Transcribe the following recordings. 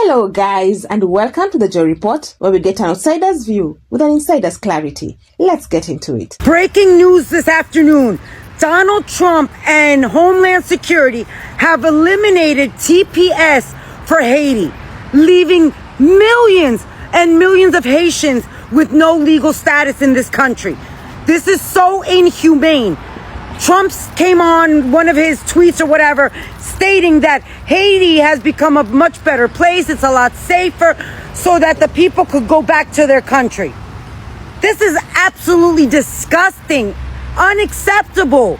Hello guys, and welcome to the Joy Report, where we get an outsider's view with an insider's clarity. Let's get into it. Breaking news this afternoon. Donald Trump and Homeland Security have eliminated TPS for Haiti, leaving millions and millions of Haitians with no legal status in this country. This is so inhumane. Trump came on one of his tweets or whatever stating that Haiti has become a much better place. It's a lot safer so that the people could go back to their country. This is absolutely disgusting, unacceptable.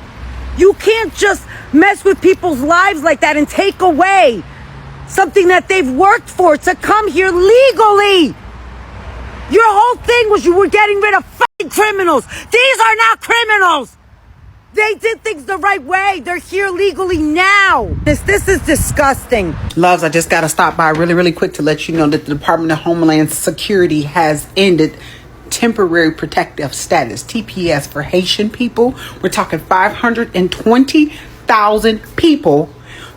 You can't just mess with people's lives like that and take away something that they've worked for to come here legally. Your whole thing was you were getting rid of fucking criminals. These are not criminals. They did things the right way. They're here legally now. This is disgusting. Loves, I just got to stop by really quick to let you know that the Department of Homeland Security has ended temporary protective status, TPS, for Haitian people. We're talking 520,000 people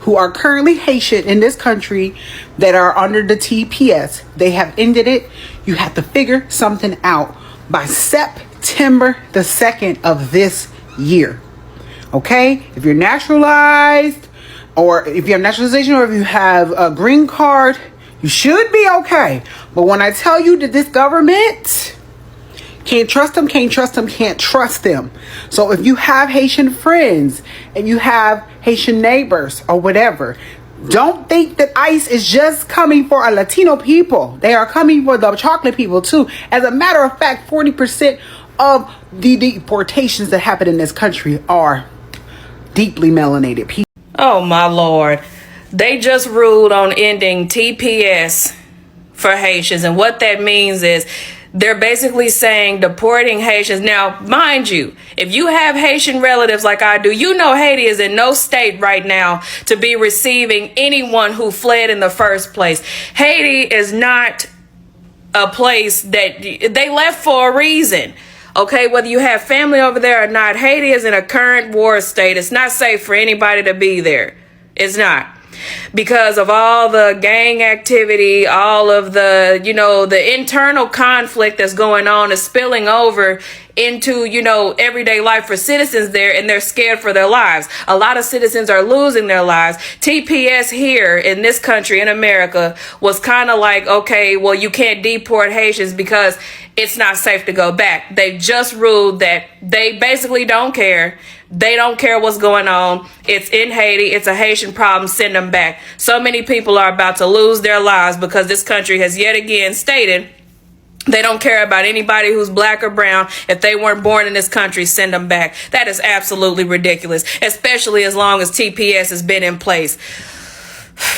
who are currently Haitian in this country that are under the TPS. They have ended it. You have to figure something out by September the 2nd of this year. Okay, if you're naturalized, or if you have naturalization, or if you have a green card, you should be okay. But when I tell you that this government can't trust them, can't trust them. So if you have Haitian friends and you have Haitian neighbors or whatever, don't think that ICE is just coming for a Latino people. They are coming for the chocolate people too. As a matter of fact, 40% of the deportations that happen in this country are deeply melanated people. Oh my Lord. They just ruled on ending TPS for Haitians. And what that means is they're basically saying deporting Haitians. Now, mind you, if you have Haitian relatives like I do, you know Haiti is in no state right now to be receiving anyone who fled in the first place. Haiti is not a place that they left for a reason. Okay, whether you have family over there or not, Haiti is in a current war state. It's not safe for anybody to be there. It's not. Because of all the gang activity, all of the, the internal conflict that's going on is spilling over into, everyday life for citizens there, and they're scared for their lives. A lot of citizens are losing their lives. TPS here in this country, in America, was kind of like, okay, well, you can't deport Haitians because it's not safe to go back. They just ruled that they basically don't care. They don't care what's going on. It's in Haiti. It's a Haitian problem. Send them back. So many people are about to lose their lives because this country has yet again stated they don't care about anybody who's black or brown. If they weren't born in this country, send them back. That is absolutely ridiculous, especially as long as TPS has been in place.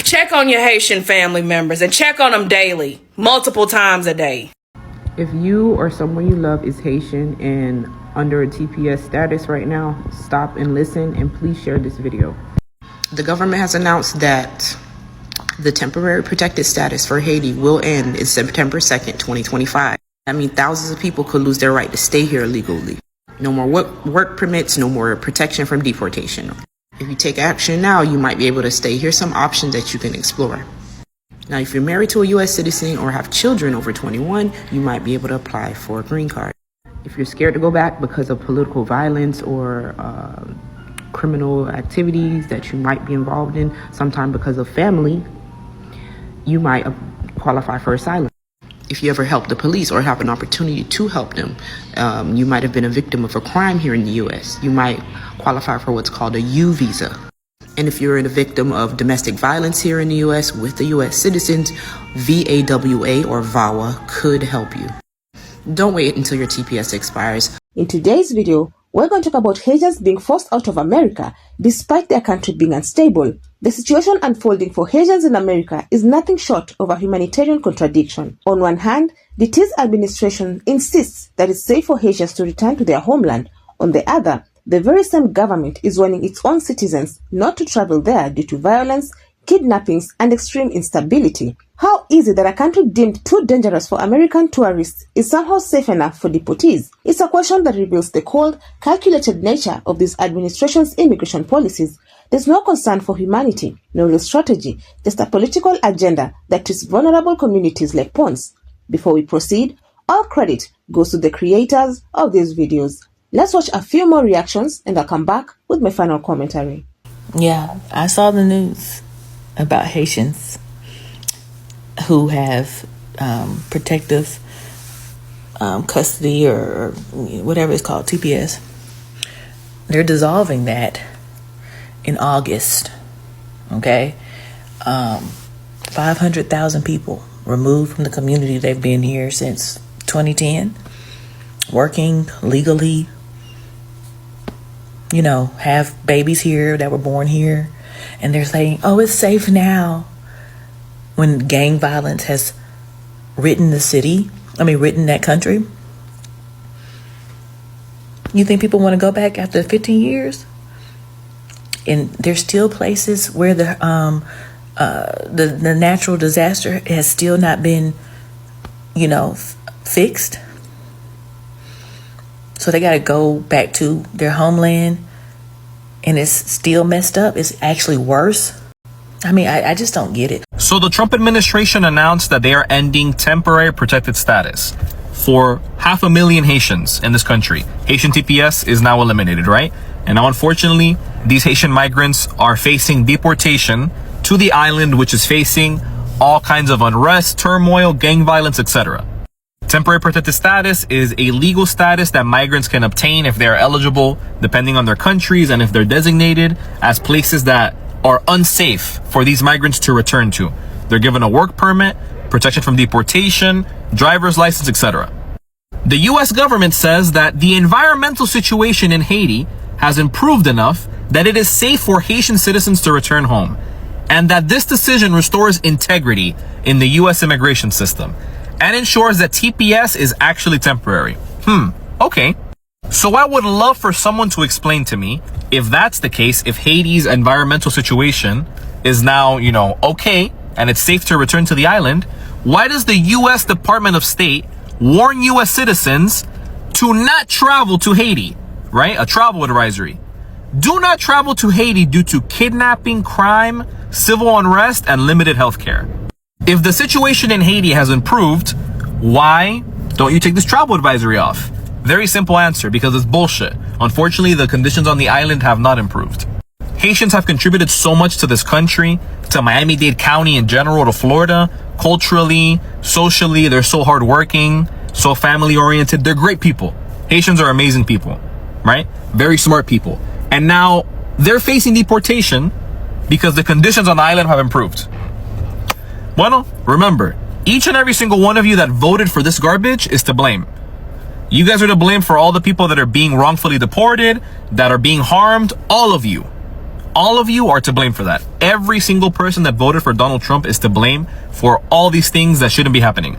Check on your Haitian family members and check on them daily, multiple times a day. If you or someone you love is Haitian and under a TPS status right now, stop and listen, and please share this video. The government has announced that the temporary protected status for Haiti will end in September 2nd, 2025. That means thousands of people could lose their right to stay here legally. No more work permits, no more protection from deportation. If you take action now, you might be able to stay. Here's some options that you can explore. Now, if you're married to a U.S. citizen or have children over 21, you might be able to apply for a green card. If you're scared to go back because of political violence or criminal activities that you might be involved in, sometime because of family, you might qualify for asylum. If you ever help the police or have an opportunity to help them, you might have been a victim of a crime here in the U.S. You might qualify for what's called a U visa. And if you're a victim of domestic violence here in the U.S. with the U.S. citizens, VAWA or VAWA could help you. Don't wait until your TPS expires. In today's video, we're going to talk about Haitians being forced out of America despite their country being unstable. The situation unfolding for Haitians in America is nothing short of a humanitarian contradiction. On one hand, the TIS administration insists that it's safe for Haitians to return to their homeland. On the other, the very same government is warning its own citizens not to travel there due to violence, kidnappings, and extreme instability. How is it that a country deemed too dangerous for American tourists is somehow safe enough for deportees? It's a question that reveals the cold, calculated nature of this administration's immigration policies. There's no concern for humanity, no real strategy, just a political agenda that treats vulnerable communities like pawns. Before we proceed, all credit goes to the creators of these videos. Let's watch a few more reactions and I'll come back with my final commentary. Yeah, I saw the news about Haitians who have protective custody or whatever it's called, TPS. They're dissolving that in August. Okay, 500,000 people removed from the community. They've been here since 2010, working legally. You know, have babies here that were born here, and they're saying, "Oh, it's safe now." When gang violence has written that country. You think people want to go back after 15 years? And there's still places where the natural disaster has still not been, fixed. So they got to go back to their homeland, and it's still messed up. It's actually worse. I just don't get it. So the Trump administration announced that they are ending temporary protected status for 500,000 Haitians in this country. Haitian TPS is now eliminated, right? And now, unfortunately, these Haitian migrants are facing deportation to the island, which is facing all kinds of unrest, turmoil, gang violence, etc. Temporary protected status is a legal status that migrants can obtain if they are eligible, depending on their countries, and if they're designated as places that are unsafe for these migrants to return to. They're given a work permit, protection from deportation, driver's license, etc. The US government says that the environmental situation in Haiti has improved enough that it is safe for Haitian citizens to return home, and that this decision restores integrity in the US immigration system and ensures that TPS is actually temporary. Okay. So I would love for someone to explain to me, if that's the case, if Haiti's environmental situation is now, okay, and it's safe to return to the island, why does the US Department of State warn US citizens to not travel to Haiti, right? A travel advisory. Do not travel to Haiti due to kidnapping, crime, civil unrest, and limited health care. If the situation in Haiti has improved, why don't you take this travel advisory off? Very simple answer, because it's bullshit. Unfortunately, the conditions on the island have not improved. Haitians have contributed so much to this country, to Miami-Dade County in general, to Florida, culturally, socially. They're so hardworking, so family-oriented. They're great people. Haitians are amazing people, right? Very smart people. And now they're facing deportation because the conditions on the island have improved. Bueno, remember, each and every single one of you that voted for this garbage is to blame. You guys are to blame for all the people that are being wrongfully deported, that are being harmed. All of you are to blame for that. Every single person that voted for Donald Trump is to blame for all these things that shouldn't be happening.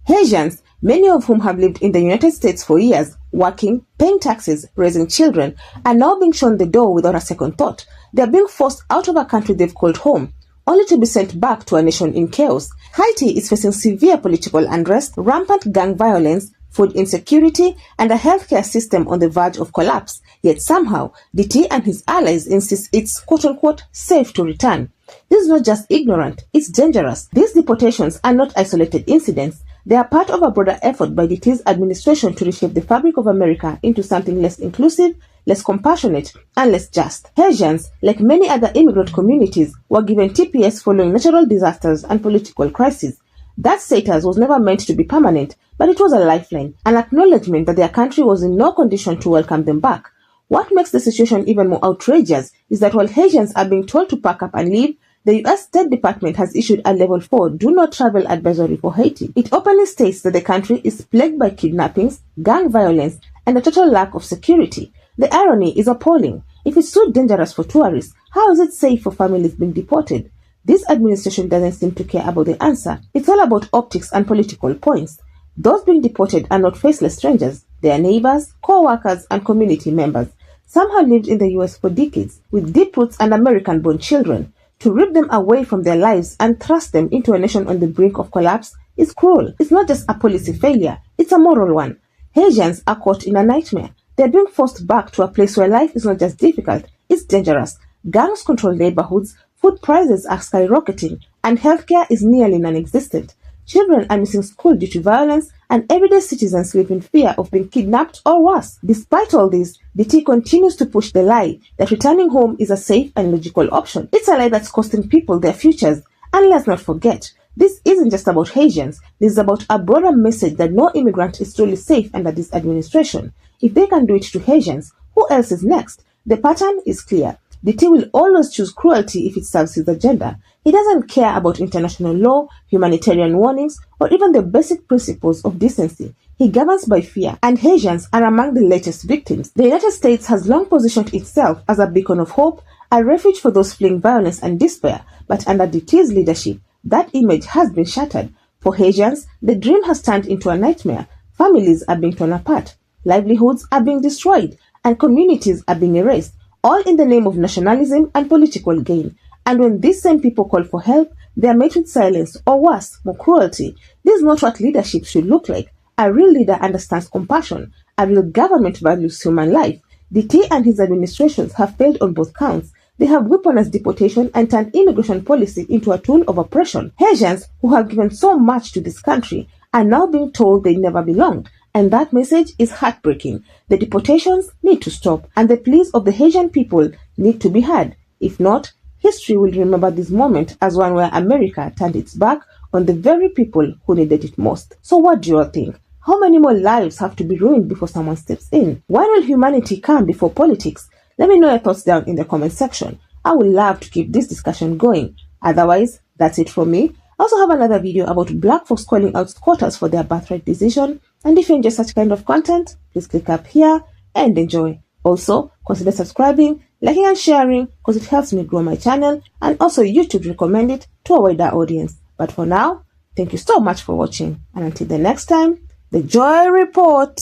Haitians, many of whom have lived in the United States for years, working, paying taxes, raising children, are now being shown the door without a second thought. They are being forced out of a country they've called home, only to be sent back to a nation in chaos. Haiti is facing severe political unrest, rampant gang violence, food insecurity, and a healthcare system on the verge of collapse. Yet somehow, DT and his allies insist it's quote-unquote safe to return. This is not just ignorant, it's dangerous. These deportations are not isolated incidents. They are part of a broader effort by DT's administration to reshape the fabric of America into something less inclusive, less compassionate, and less just. Haitians, like many other immigrant communities, were given TPS following natural disasters and political crises. That status was never meant to be permanent, but it was a lifeline, an acknowledgement that their country was in no condition to welcome them back. What makes the situation even more outrageous is that while Haitians are being told to pack up and leave, the U.S. State Department has issued a Level 4 Do Not Travel Advisory for Haiti. It openly states that the country is plagued by kidnappings, gang violence, and a total lack of security. The irony is appalling. If it's so dangerous for tourists, how is it safe for families being deported? This administration doesn't seem to care about the answer. It's all about optics and political points. Those being deported are not faceless strangers. They are neighbors, co-workers, and community members. Some have lived in the U.S. for decades, with deep roots and American-born children. To rip them away from their lives and thrust them into a nation on the brink of collapse is cruel. It's not just a policy failure, it's a moral one. Haitians are caught in a nightmare. They're being forced back to a place where life is not just difficult, it's dangerous. gangs control neighborhoods, food prices are skyrocketing, and healthcare is nearly non-existent. Children are missing school due to violence, and everyday citizens live in fear of being kidnapped or worse. Despite all this, the Tea continues to push the lie that returning home is a safe and logical option. It's a lie that's costing people their futures. And let's not forget, this isn't just about Haitians. This is about a broader message that no immigrant is truly safe under this administration. If they can do it to Haitians, who else is next? The pattern is clear. The Tea will always choose cruelty if it serves his agenda. He doesn't care about international law, humanitarian warnings, or even the basic principles of decency. He governs by fear, and Haitians are among the latest victims. The United States has long positioned itself as a beacon of hope, a refuge for those fleeing violence and despair, but under the Tea's leadership, that image has been shattered. For Haitians, the dream has turned into a nightmare. Families are being torn apart, livelihoods are being destroyed, and communities are being erased, all in the name of nationalism and political gain. And when these same people call for help, they are met with silence or worse, more cruelty. This is not what leadership should look like. A real leader understands compassion. A real government values human life. The Tea and his administrations have failed on both counts. They have weaponized deportation and turned immigration policy into a tool of oppression. Haitians, who have given so much to this country, are now being told they never belonged. And that message is heartbreaking. The deportations need to stop, and the pleas of the Haitian people need to be heard. If not, history will remember this moment as one where America turned its back on the very people who needed it most. So what do you all think? How many more lives have to be ruined before someone steps in? Why will humanity come before politics? Let me know your thoughts down in the comment section. I would love to keep this discussion going. Otherwise, that's it from me. I also have another video about black folks calling out squatters for their birthright decision. And if you enjoy such kind of content, please click up here and enjoy. Also, consider subscribing, liking and sharing because it helps me grow my channel, and also YouTube recommend it to a wider audience. But for now, thank you so much for watching, and until the next time, the Joy Report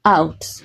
out.